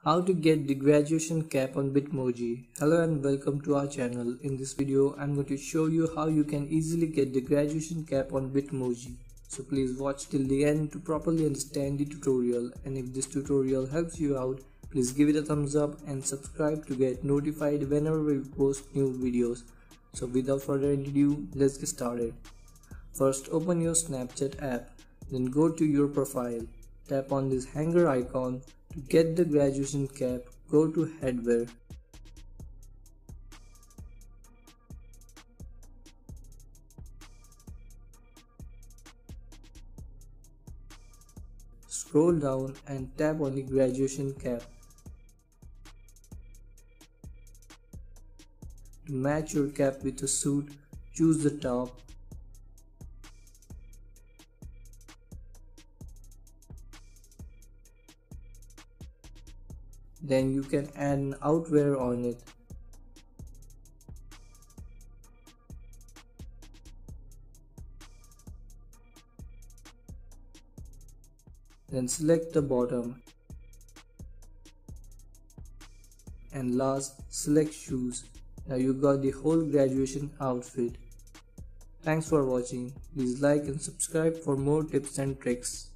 How to get the graduation cap on Bitmoji. Hello and welcome to our channel. In this video I'm going to show you how you can easily get the graduation cap on Bitmoji. So please watch till the end to properly understand the tutorial, and if this tutorial helps you out, please give it a thumbs up and subscribe to get notified whenever we post new videos. So without further ado, let's get started. First, open your Snapchat app, then go to your profile. Tap on this hanger icon. To get the graduation cap, go to headwear. Scroll down and tap on the graduation cap. To match your cap with a suit, choose the top. Then you can add an outwear on it. Then select the bottom. And last, select shoes. Now you got the whole graduation outfit. Thanks for watching. Please like and subscribe for more tips and tricks.